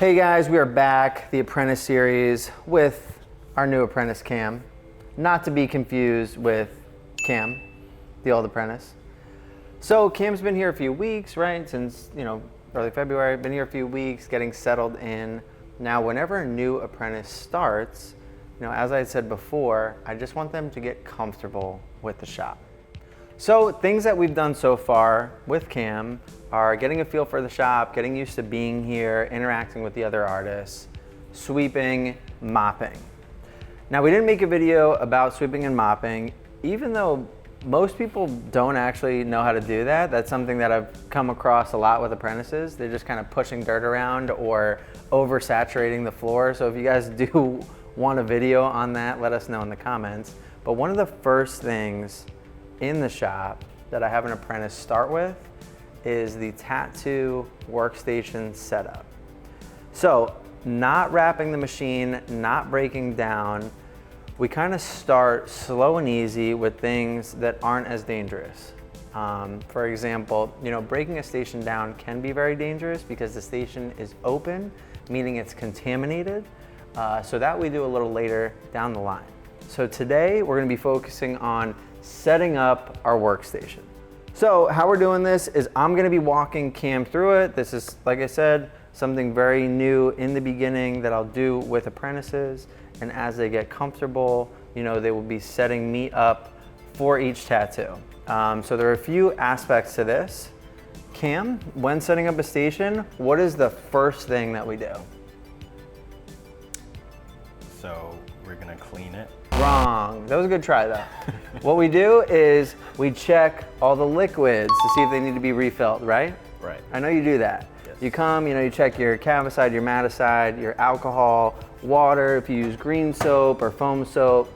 Hey guys, we are back, the Apprentice series with our new apprentice Cam. Not to be confused with Cam, the old apprentice. So Cam's been here a few weeks, right? Since, early February, been here a few weeks, getting settled in. Now, whenever a new apprentice starts, as I had said before, I just want them to get comfortable with the shop. So things that we've done so far with Cam are getting a feel for the shop, getting used to being here, interacting with the other artists, sweeping, mopping. Now, we didn't make a video about sweeping and mopping, even though most people don't actually know how to do that. That's something that I've come across a lot with apprentices. They're just kind of pushing dirt around or oversaturating the floor. So if you guys do want a video on that, let us know in the comments. But one of the first things in the shop that I have an apprentice start with is the tattoo workstation setup. So not wrapping the machine, not breaking down, we kind of start slow and easy with things that aren't as dangerous. For example, breaking a station down can be very dangerous because the station is open, meaning it's contaminated. So that we do a little later down the line. So today we're gonna be focusing on setting up our workstation. So how we're doing this is I'm gonna be walking Cam through it. This is, like I said, something very new in the beginning that I'll do with apprentices. And as they get comfortable, they will be setting me up for each tattoo. So there are a few aspects to this. Cam, when setting up a station, what is the first thing that we do? So we're gonna clean it. Wrong. That was a good try though. What we do is we check all the liquids to see if they need to be refilled, right? Right. I know you do that. Yes. You come, you check your canvaside, your maticide, your alcohol, water, if you use green soap or foam soap.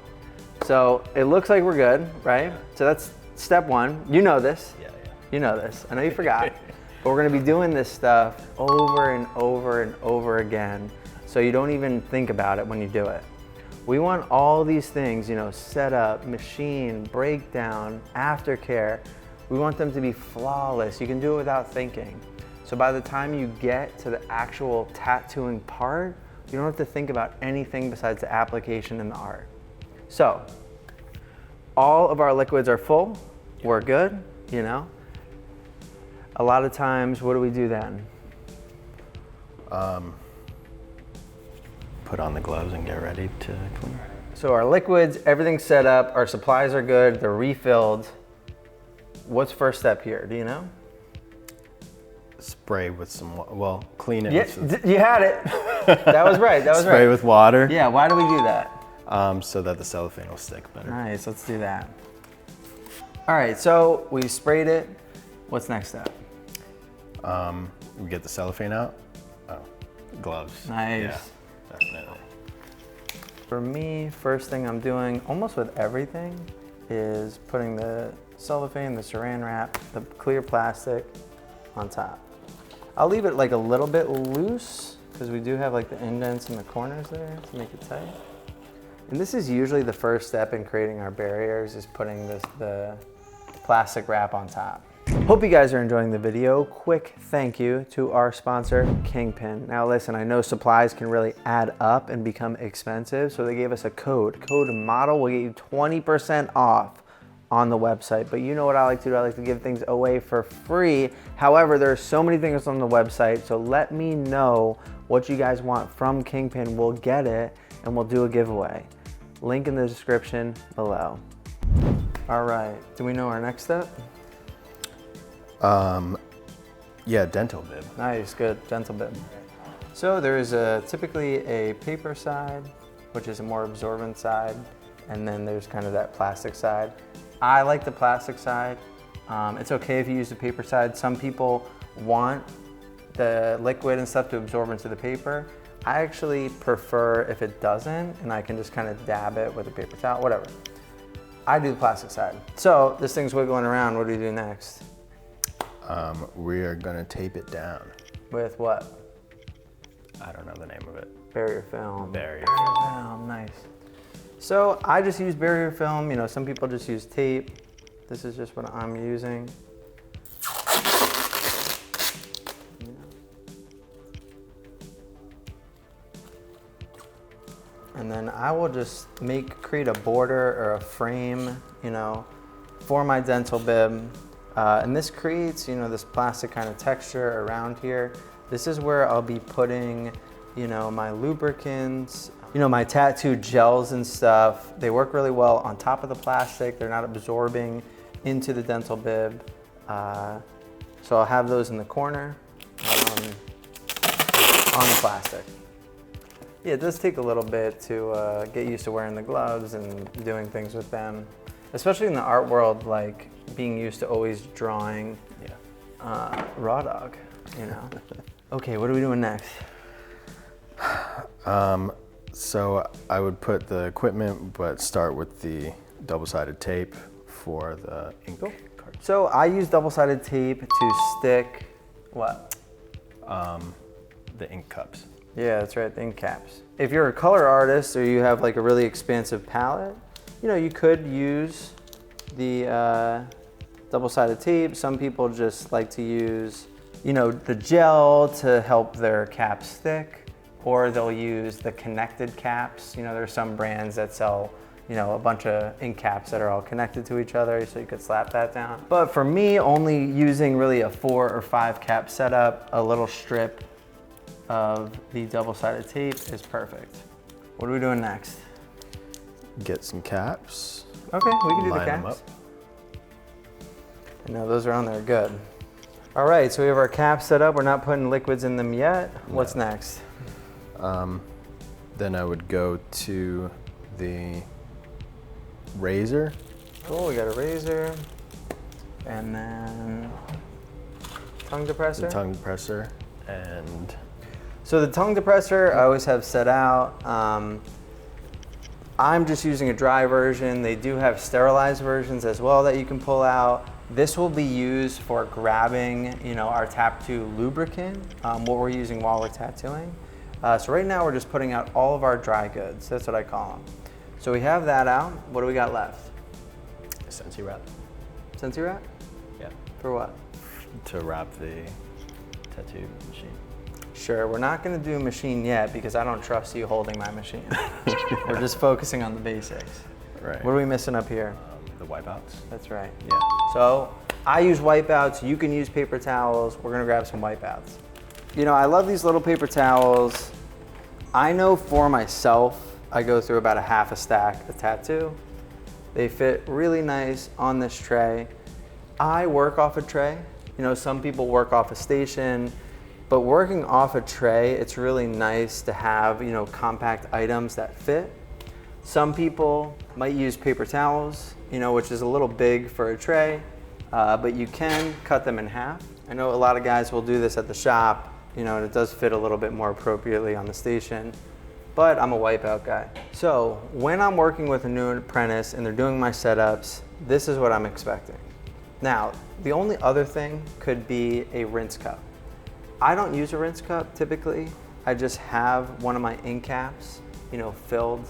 So it looks like we're good, right? So that's step one. You know this. Yeah. You know this. I know you forgot. But we're gonna be doing this stuff over and over and over again, so you don't even think about it when you do it. We want all these things, setup, machine, breakdown, aftercare. We want them to be flawless. You can do it without thinking. So by the time you get to the actual tattooing part, you don't have to think about anything besides the application and the art. So all of our liquids are full. We're good, A lot of times, what do we do then? Put on the gloves and get ready to clean. So our liquids, everything's set up, our supplies are good, they're refilled. What's first step here, do you know? Spray with some, clean it. Yeah, you had it. That was right, that was Spray right. with water. Yeah, why do we do that? So that the cellophane will stick better. Nice, let's do that. All right, so we sprayed it. What's next step? We get the cellophane out. Oh, gloves. Nice. Yeah, definitely. For me, first thing I'm doing, almost with everything, is putting the cellophane, the saran wrap, the clear plastic on top. I'll leave it like a little bit loose because we do have like the indents in the corners there to make it tight. And this is usually the first step in creating our barriers, is putting the plastic wrap on top. Hope you guys are enjoying the video. Quick thank you to our sponsor, Kingpin. Now listen, I know supplies can really add up and become expensive, so they gave us a code. Code MODEL will get you 20% off on the website. But you know what I like to do? I like to give things away for free. However, there are so many things on the website, so let me know what you guys want from Kingpin. We'll get it and we'll do a giveaway. Link in the description below. All right, do we know our next step? Yeah, dental bib. Nice, good, dental bib. So there's typically a paper side, which is a more absorbent side, and then there's kind of that plastic side. I like the plastic side. It's okay if you use the paper side. Some people want the liquid and stuff to absorb into the paper. I actually prefer if it doesn't, and I can just kind of dab it with a paper towel, whatever. I do the plastic side. So this thing's wiggling around, what do we do next? We are gonna tape it down. With what? I don't know the name of it. Barrier film. Barrier film, nice. So I just use barrier film, some people just use tape. This is just what I'm using. And then I will just create a border or a frame, for my dental bib. And this creates, this plastic kind of texture around here. This is where I'll be putting, my lubricants, my tattoo gels and stuff. They work really well on top of the plastic. They're not absorbing into the dental bib. So I'll have those in the corner on the plastic. Yeah, it does take a little bit to get used to wearing the gloves and doing things with them, especially in the art world, like being used to always drawing raw dog, Okay, what are we doing next? So I would put the equipment, but start with the double-sided tape for the ink card. So I use double-sided tape to stick what? The ink cups. Yeah, that's right, the ink caps. If you're a color artist or you have like a really expansive palette, you could use the double-sided tape. Some people just like to use, the gel to help their cap stick, or they'll use the connected caps. There's some brands that sell, a bunch of ink caps that are all connected to each other, so you could slap that down. But for me, only using really a 4 or 5 cap setup, a little strip of the double-sided tape is perfect. What are we doing next? Get some caps. Okay, we can do the Line them caps. up. I know those are on there good. All right, so we have our caps set up. We're not putting liquids in them yet. What's next? Then I would go to the razor. Cool, we got a razor. And then tongue depressor. The tongue depressor. And so the tongue depressor I always have set out. I'm just using a dry version. They do have sterilized versions as well that you can pull out. This will be used for grabbing, our tattoo lubricant, what we're using while we're tattooing. So right now we're just putting out all of our dry goods. That's what I call them. So we have that out. What do we got left? Sensi wrap. Sensi wrap? Yeah. For what? To wrap the tattoo machine. Sure, we're not gonna do a machine yet because I don't trust you holding my machine. We're just focusing on the basics. Right. What are we missing up here? The wipeouts. That's right. Yeah. So I use wipeouts, you can use paper towels. We're gonna grab some wipeouts. I love these little paper towels. I know for myself, I go through about a half a stack of tattoo. They fit really nice on this tray. I work off a tray. Some people work off a station, but working off a tray, it's really nice to have, compact items that fit. Some people might use paper towels, which is a little big for a tray, but you can cut them in half. I know a lot of guys will do this at the shop, and it does fit a little bit more appropriately on the station, but I'm a wipeout guy. So when I'm working with a new apprentice and they're doing my setups, this is what I'm expecting. Now, the only other thing could be a rinse cup. I don't use a rinse cup typically. I just have one of my ink caps, filled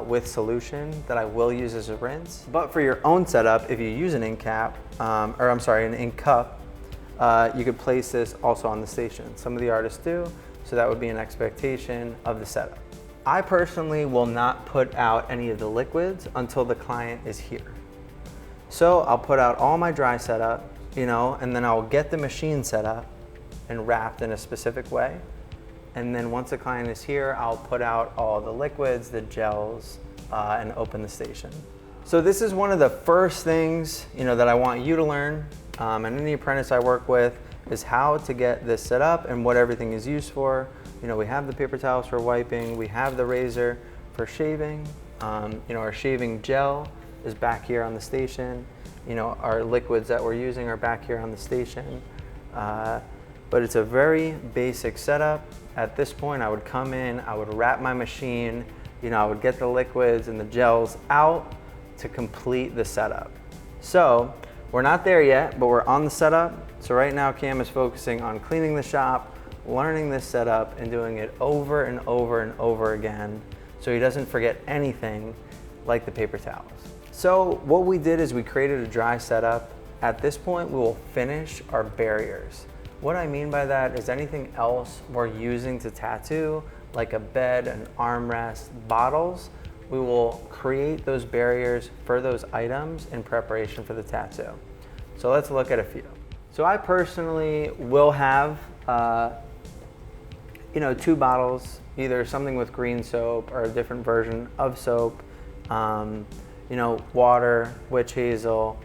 with solution that I will use as a rinse. But for your own setup, if you use an ink cap, an ink cup, you could place this also on the station. Some of the artists do, so that would be an expectation of the setup. I personally will not put out any of the liquids until the client is here. So I'll put out all my dry setup, and then I'll get the machine set up and wrapped in a specific way. And then once the client is here, I'll put out all the liquids, the gels, and open the station. So this is one of the first things, that I want you to learn, and any apprentice I work with, is how to get this set up and what everything is used for. We have the paper towels for wiping, we have the razor for shaving, our shaving gel is back here on the station. Our liquids that we're using are back here on the station. But it's a very basic setup. At this point, I would come in, I would wrap my machine, I would get the liquids and the gels out to complete the setup. So we're not there yet, but we're on the setup. So right now, Cam is focusing on cleaning the shop, learning this setup, and doing it over and over and over again so he doesn't forget anything like the paper towels. So what we did is we created a dry setup. At this point, we will finish our barriers. What I mean by that is anything else we're using to tattoo, like a bed, an armrest, bottles, we will create those barriers for those items in preparation for the tattoo. So let's look at a few. So I personally will have, 2 bottles, either something with green soap or a different version of soap, water, witch hazel.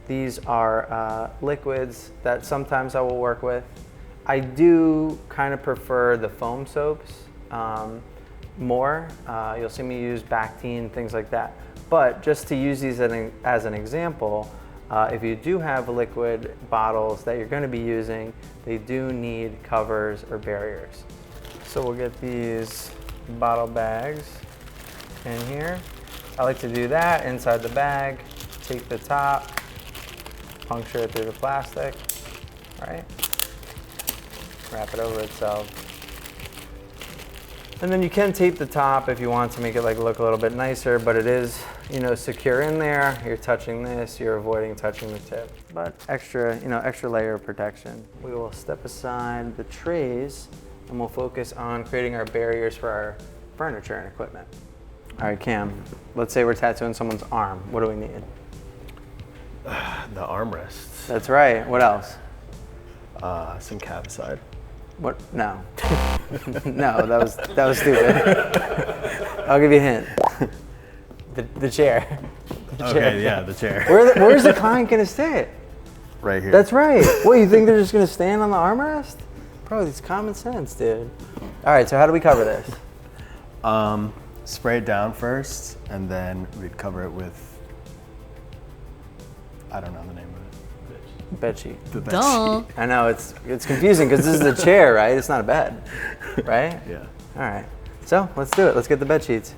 These are liquids that sometimes I will work with. I do kind of prefer the foam soaps more. You'll see me use Bactine, things like that. But just to use these as an example, if you do have liquid bottles that you're going to be using, they do need covers or barriers. So we'll get these bottle bags in here. I like to do that inside the bag, take the top, puncture it through the plastic, right? Wrap it over itself. And then you can tape the top if you want to make it look a little bit nicer, but it is, secure in there. You're touching this, you're avoiding touching the tip. But extra layer of protection. We will step aside the trays and we'll focus on creating our barriers for our furniture and equipment. All right, Cam, let's say we're tattooing someone's arm. What do we need? The armrests. That's right. What else? Some cavicide. What? No. No, that was stupid. I'll give you a hint. The chair. Okay, yeah, the chair. Where's the client gonna sit? Right here. That's right. What, you think they're just gonna stand on the armrest? Bro, it's common sense, dude. All right, so how do we cover this? Spray it down first, and then we'd cover it with, I don't know the name of it. Bed sheet. The bed Duh. sheet. I know, it's confusing because this is a chair, right? It's not a bed, right? Yeah. All right, so let's do it. Let's get the bed sheets.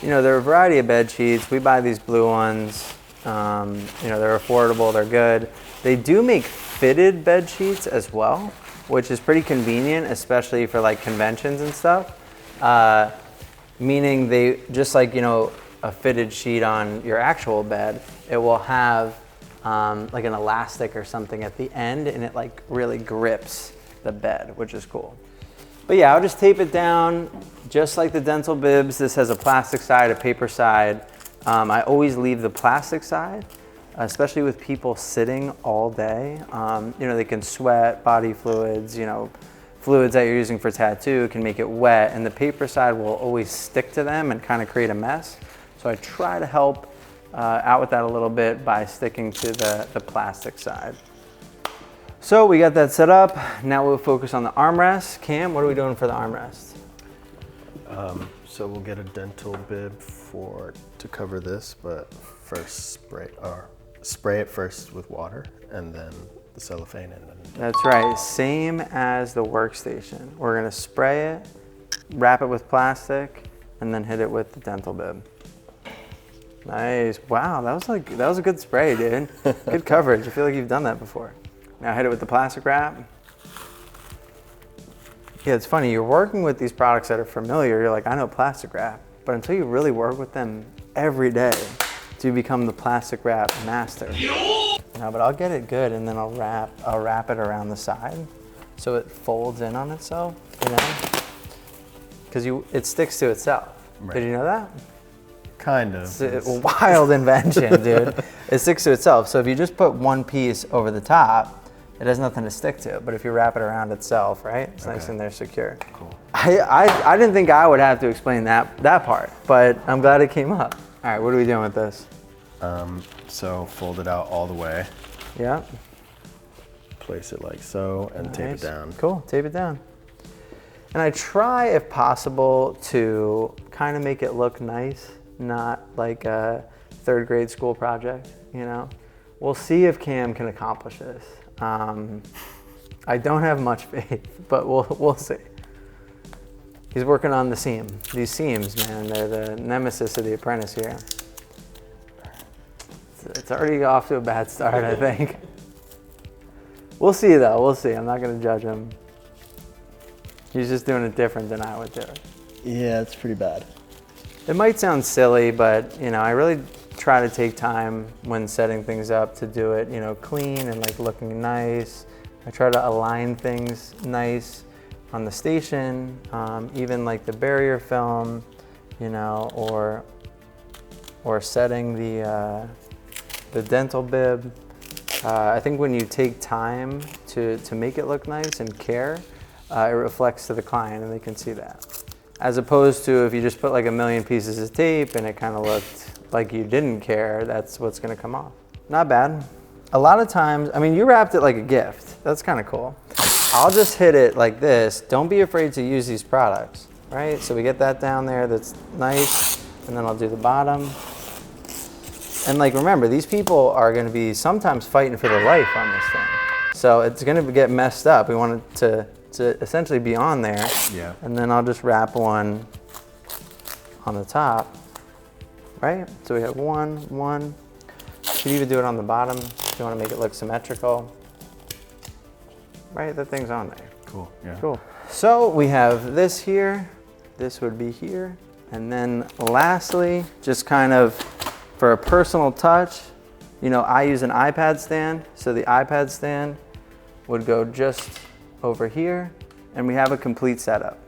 There are a variety of bed sheets. We buy these blue ones. They're affordable, they're good. They do make fitted bed sheets as well, which is pretty convenient, especially for conventions and stuff. Meaning they, just like, a fitted sheet on your actual bed, it will have an elastic or something at the end, and it really grips the bed, which is cool. But yeah, I'll just tape it down just like the dental bibs. This has a plastic side, a paper side. I always leave the plastic side, especially with people sitting all day. They can sweat, body fluids, fluids that you're using for tattoo can make it wet, and the paper side will always stick to them and kind of create a mess. So I try to help out with that a little bit by sticking to the plastic side. So we got that set up. Now we'll focus on the armrest. Cam, what are we doing for the armrest? So we'll get a dental bib to cover this, but first spray it first with water, and then the cellophane, and then. That's right, same as the workstation. We're gonna spray it, wrap it with plastic, and then hit it with the dental bib. Nice, wow, that was a good spray, dude. Good coverage, I feel like you've done that before. Now hit it with the plastic wrap. Yeah, it's funny, you're working with these products that are familiar, you're like, I know plastic wrap, but until you really work with them every day, do you become the plastic wrap master. No, but I'll get it good, and then I'll wrap it around the side so it folds in on itself, because it sticks to itself. Right. Did you know that? Kind of. It's a wild invention, dude. It sticks to itself. So if you just put one piece over the top, it has nothing to stick to. But if you wrap it around itself, right? It's nice and there, secure. Cool. I didn't think I would have to explain that part, but I'm glad it came up. All right, what are we doing with this? So fold it out all the way. Yeah. Place it like so, and tape it down. Cool, tape it down. And I try, if possible, to kind of make it look nice, not like a third grade school project, We'll see if Cam can accomplish this. I don't have much faith, but we'll see. He's working on the seam. These seams, man, they're the nemesis of the Apprentice here. It's already off to a bad start, I think. We'll see though, we'll see. I'm not gonna judge him. He's just doing it different than I would do it. Yeah, it's pretty bad. It might sound silly, but you know, I really try to take time when setting things up to do it, you know, clean and like looking nice. I try to align things nice on the station, even like the barrier film, you know, or setting the dental bib. I think when you take time to make it look nice and care, it reflects to the client and they can see that. As opposed to if you just put like a million pieces of tape and it kind of looked like you didn't care, that's what's gonna come off. Not bad. A lot of times, I mean, you wrapped it like a gift. That's kind of cool. I'll just hit it like this. Don't be afraid to use these products, right? So we get that down there, that's nice. And then I'll do the bottom. And like, remember, these people are gonna be sometimes fighting for their life on this thing. So it's gonna get messed up. We want it to essentially be on there. Yeah. And then I'll just wrap one on the top, right? So we have one. You could even do it on the bottom if you want to make it look symmetrical. Right, that thing's on there. Cool, yeah. Cool. So we have this here, this would be here. And then lastly, just kind of for a personal touch, you know, I use an iPad stand. So the iPad stand would go just over here and we have a complete setup.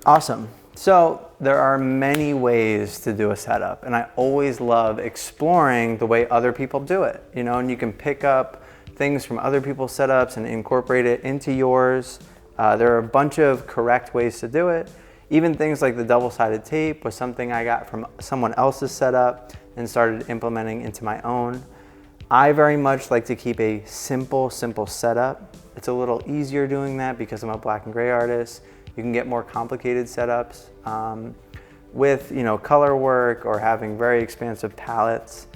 Awesome. So there are many ways to do a setup and I always love exploring the way other people do it, you know, and you can pick up things from other people's setups and incorporate it into yours. There are a bunch of correct ways to do it. Even things like the double-sided tape was something I got from someone else's setup and started implementing into my own. I very much like to keep a simple setup. It's a little easier doing that because I'm a black and gray artist. You can get more complicated setups with, you know, color work or having very expansive palettes.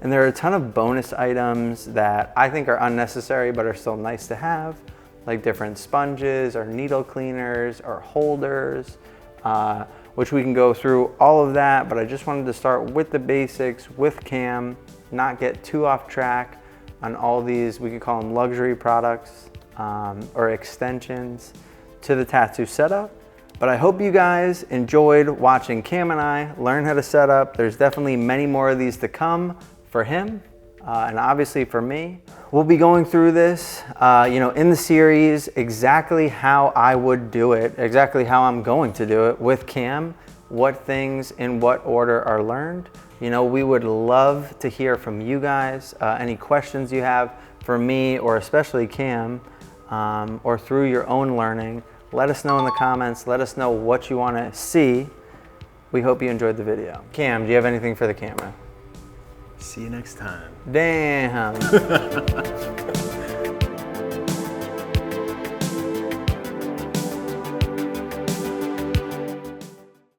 And there are a ton of bonus items that I think are unnecessary but are still nice to have, like different sponges or needle cleaners or holders, which we can go through all of that, but I just wanted to start with the basics with Cam, not get too off track on all these, we could call them luxury products or extensions to the tattoo setup. But I hope you guys enjoyed watching Cam and I learn how to set up. There's definitely many more of these to come for him and obviously for me. We'll be going through this, you know, in the series, exactly how I would do it, exactly how I'm going to do it with Cam, what things in what order are learned. You know, we would love to hear from you guys, any questions you have for me or especially Cam, or through your own learning. Let us know in the comments. Let us know what you want to see. We hope you enjoyed the video. Cam, do you have anything for the camera? See you next time. Damn.